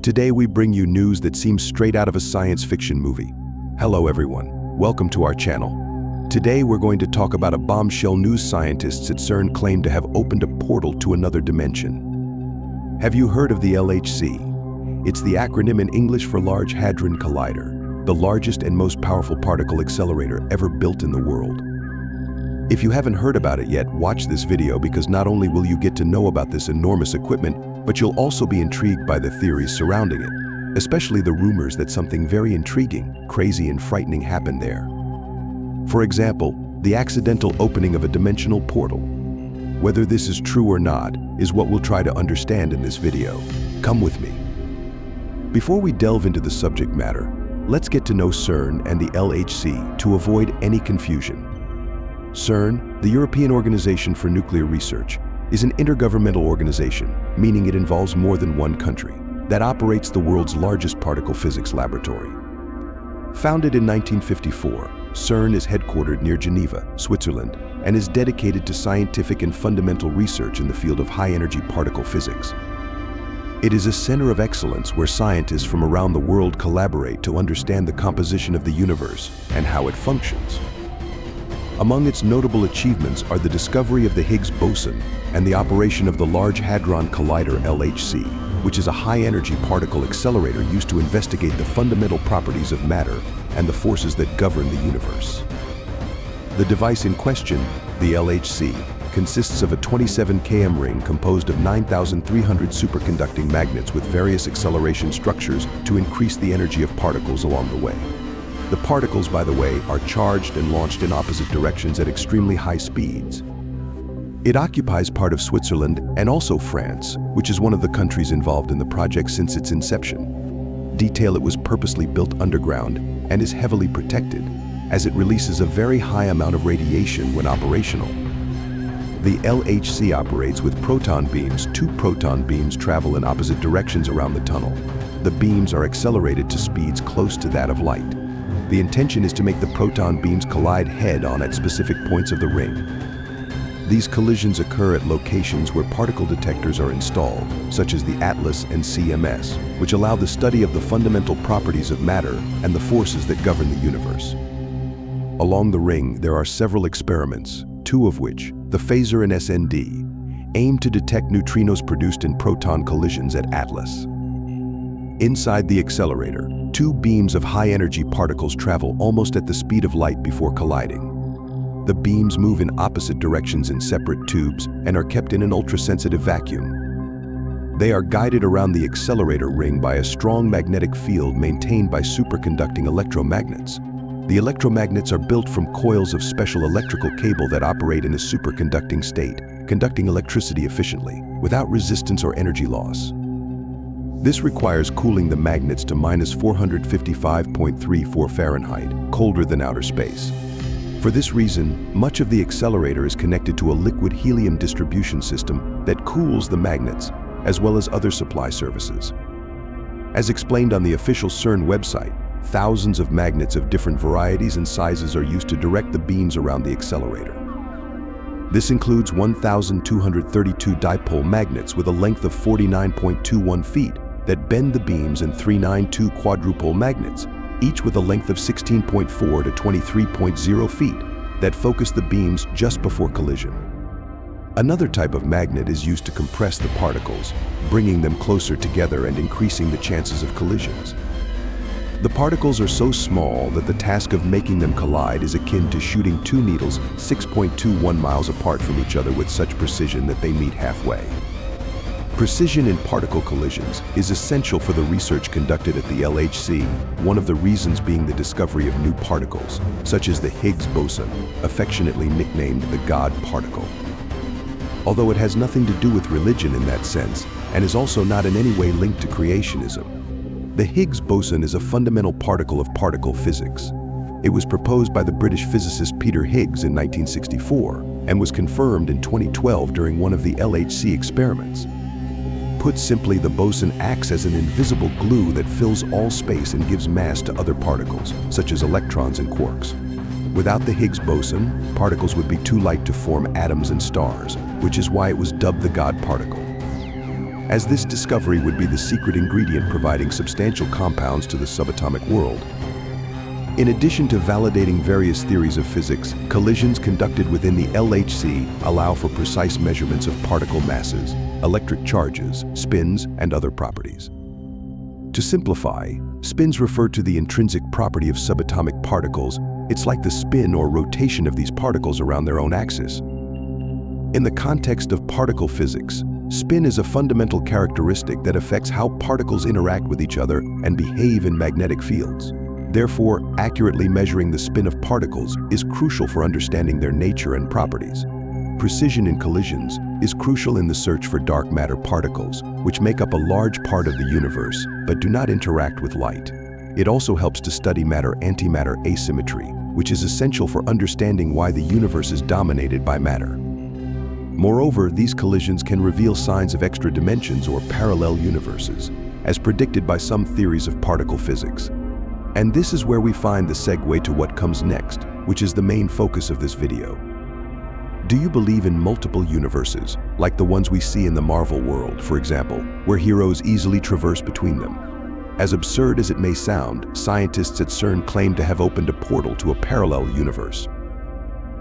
Today we bring you news that seems straight out of a science fiction movie. Hello everyone, welcome to our channel. Today we're going to talk about a bombshell news scientists at CERN claim to have opened a portal to another dimension. Have you heard of the LHC? It's the acronym in English for Large Hadron Collider, the largest and most powerful particle accelerator ever built in the world. If you haven't heard about it yet, watch this video because not only will you get to know about this enormous equipment, but you'll also be intrigued by the theories surrounding it, especially the rumors that something very intriguing, crazy, and frightening happened there. For example, the accidental opening of a dimensional portal. Whether this is true or not is what we'll try to understand in this video. Come with me. Before we delve into the subject matter, let's get to know CERN and the LHC to avoid any confusion. CERN, the European Organization for Nuclear Research, is an intergovernmental organization, meaning it involves more than one country, that operates the world's largest particle physics laboratory. Founded in 1954, CERN is headquartered near Geneva, Switzerland, and is dedicated to scientific and fundamental research in the field of high-energy particle physics. It is a center of excellence where scientists from around the world collaborate to understand the composition of the universe and how it functions. Among its notable achievements are the discovery of the Higgs boson and the operation of the Large Hadron Collider LHC, which is a high-energy particle accelerator used to investigate the fundamental properties of matter and the forces that govern the universe. The device in question, the LHC, consists of a 27 km ring composed of 9,300 superconducting magnets with various acceleration structures to increase the energy of particles along the way. The particles, by the way, are charged and launched in opposite directions at extremely high speeds. It occupies part of Switzerland and also France, which is one of the countries involved in the project since its inception. Detail: it was purposely built underground and is heavily protected, as it releases a very high amount of radiation when operational. The LHC operates with proton beams. 2 proton beams travel in opposite directions around the tunnel. The beams are accelerated to speeds close to that of light. The intention is to make the proton beams collide head-on at specific points of the ring. These collisions occur at locations where particle detectors are installed, such as the ATLAS and CMS, which allow the study of the fundamental properties of matter and the forces that govern the universe. Along the ring, there are several experiments, 2 of which, the phaser and SND, aim to detect neutrinos produced in proton collisions at ATLAS. Inside the accelerator, 2 beams of high-energy particles travel almost at the speed of light before colliding. The beams move in opposite directions in separate tubes and are kept in an ultra-sensitive vacuum. They are guided around the accelerator ring by a strong magnetic field maintained by superconducting electromagnets. The electromagnets are built from coils of special electrical cable that operate in a superconducting state, conducting electricity efficiently, without resistance or energy loss. This requires cooling the magnets to -455.34 Fahrenheit, colder than outer space. For this reason, much of the accelerator is connected to a liquid helium distribution system that cools the magnets, as well as other supply services. As explained on the official CERN website, thousands of magnets of different varieties and sizes are used to direct the beams around the accelerator. This includes 1,232 dipole magnets with a length of 49.21 feet that bend the beams, and 392 quadrupole magnets, each with a length of 16.4 to 23.0 feet, that focus the beams just before collision. Another type of magnet is used to compress the particles, bringing them closer together and increasing the chances of collisions. The particles are so small that the task of making them collide is akin to shooting 2 needles 6.21 miles apart from each other with such precision that they meet halfway. Precision in particle collisions is essential for the research conducted at the LHC, one of the reasons being the discovery of new particles, such as the Higgs boson, affectionately nicknamed the God particle. Although it has nothing to do with religion in that sense, and is also not in any way linked to creationism. The Higgs boson is a fundamental particle of particle physics. It was proposed by the British physicist Peter Higgs in 1964 and was confirmed in 2012 during one of the LHC experiments. Put simply, the boson acts as an invisible glue that fills all space and gives mass to other particles, such as electrons and quarks. Without the Higgs boson, particles would be too light to form atoms and stars, which is why it was dubbed the God particle. as this discovery would be the secret ingredient providing substantial compounds to the subatomic world. In addition to validating various theories of physics, collisions conducted within the LHC allow for precise measurements of particle masses, electric charges, spins, and other properties. To simplify, spins refer to the intrinsic property of subatomic particles. It's like the spin or rotation of these particles around their own axis. In the context of particle physics, spin is a fundamental characteristic that affects how particles interact with each other and behave in magnetic fields. Therefore, accurately measuring the spin of particles is crucial for understanding their nature and properties. Precision in collisions is crucial in the search for dark matter particles, which make up a large part of the universe but do not interact with light. It also helps to study matter-antimatter asymmetry, which is essential for understanding why the universe is dominated by matter. Moreover, these collisions can reveal signs of extra dimensions or parallel universes, as predicted by some theories of particle physics. And this is where we find the segue to what comes next, which is the main focus of this video. Do you believe in multiple universes, like the ones we see in the Marvel world, for example, where heroes easily traverse between them? As absurd as it may sound, scientists at CERN claim to have opened a portal to a parallel universe.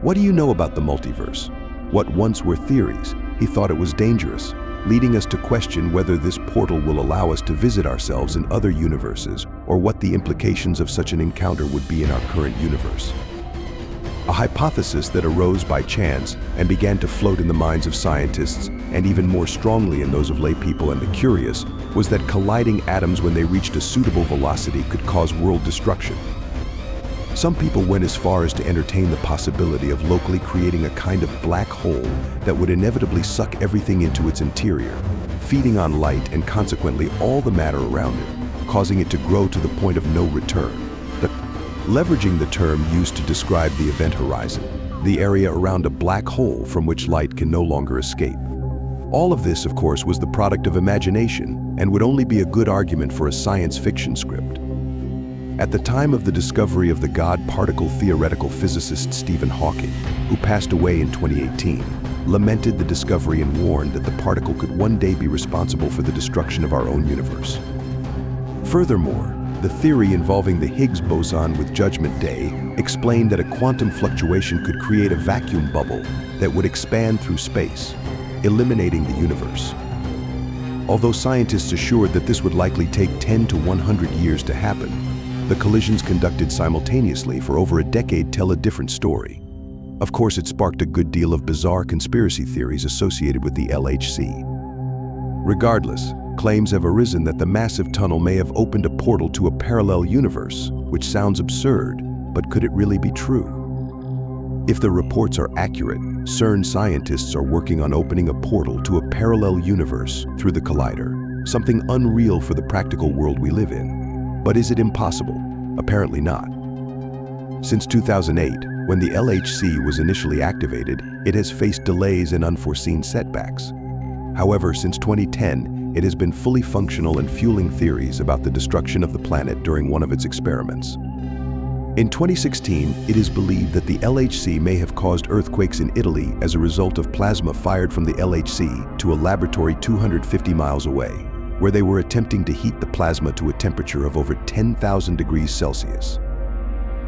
What do you know about the multiverse? What once were theories, he thought it was dangerous, leading us to question whether this portal will allow us to visit ourselves in other universes or what the implications of such an encounter would be in our current universe. A hypothesis that arose by chance and began to float in the minds of scientists, and even more strongly in those of laypeople and the curious, was that colliding atoms when they reached a suitable velocity could cause world destruction. Some people went as far as to entertain the possibility of locally creating a kind of black hole that would inevitably suck everything into its interior, feeding on light and consequently all the matter around it, causing it to grow to the point of no return. Leveraging the term used to describe the event horizon, the area around a black hole from which light can no longer escape. All of this, of course, was the product of imagination and would only be a good argument for a science fiction script. At the time of the discovery of the God-particle theoretical physicist Stephen Hawking, who passed away in 2018, lamented the discovery and warned that the particle could one day be responsible for the destruction of our own universe. Furthermore, the theory involving the Higgs boson with Judgment Day explained that a quantum fluctuation could create a vacuum bubble that would expand through space, eliminating the universe. Although scientists assured that this would likely take 10 to 100 years to happen, the collisions conducted simultaneously for over a decade tell a different story. Of course, it sparked a good deal of bizarre conspiracy theories associated with the LHC. Regardless, claims have arisen that the massive tunnel may have opened a portal to a parallel universe, which sounds absurd, but could it really be true? If the reports are accurate, CERN scientists are working on opening a portal to a parallel universe through the collider, something unreal for the practical world we live in. But is it impossible? Apparently not. Since 2008, when the LHC was initially activated, it has faced delays and unforeseen setbacks. However, since 2010, it has been fully functional and fueling theories about the destruction of the planet during one of its experiments. In 2016, it is believed that the LHC may have caused earthquakes in Italy as a result of plasma fired from the LHC to a laboratory 250 miles away, where they were attempting to heat the plasma to a temperature of over 10,000 degrees Celsius.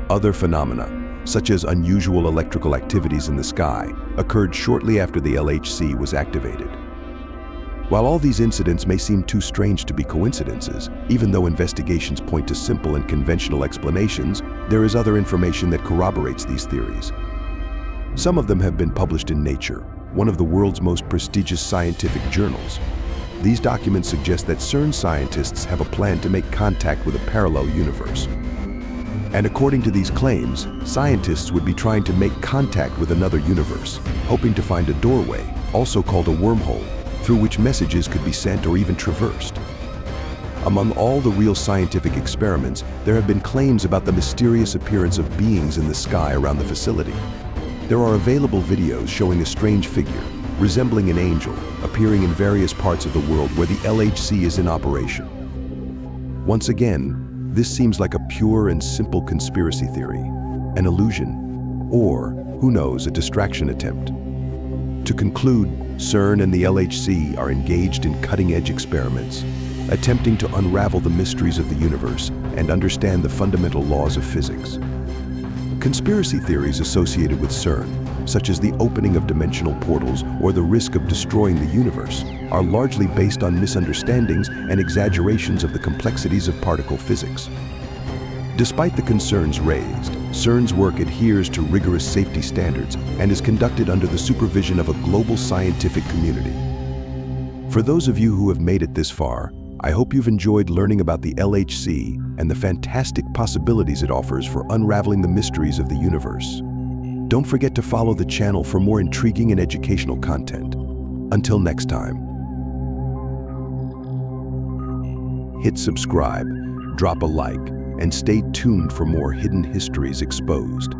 Other phenomena, such as unusual electrical activities in the sky, occurred shortly after the LHC was activated. While all these incidents may seem too strange to be coincidences, even though investigations point to simple and conventional explanations, there is other information that corroborates these theories. Some of them have been published in Nature, one of the world's most prestigious scientific journals. These documents suggest that CERN scientists have a plan to make contact with a parallel universe. And according to these claims, scientists would be trying to make contact with another universe, hoping to find a doorway, also called a wormhole, through which messages could be sent or even traversed. Among all the real scientific experiments, there have been claims about the mysterious appearance of beings in the sky around the facility. There are available videos showing a strange figure, resembling an angel, appearing in various parts of the world where the LHC is in operation. Once again, this seems like a pure and simple conspiracy theory, an illusion, or, who knows, a distraction attempt. To conclude, CERN and the LHC are engaged in cutting-edge experiments, attempting to unravel the mysteries of the universe and understand the fundamental laws of physics. Conspiracy theories associated with CERN, such as the opening of dimensional portals or the risk of destroying the universe, are largely based on misunderstandings and exaggerations of the complexities of particle physics. Despite the concerns raised, CERN's work adheres to rigorous safety standards and is conducted under the supervision of a global scientific community. For those of you who have made it this far, I hope you've enjoyed learning about the LHC and the fantastic possibilities it offers for unraveling the mysteries of the universe. Don't forget to follow the channel for more intriguing and educational content. Until next time. Hit subscribe, drop a like, and stay tuned for more hidden histories exposed.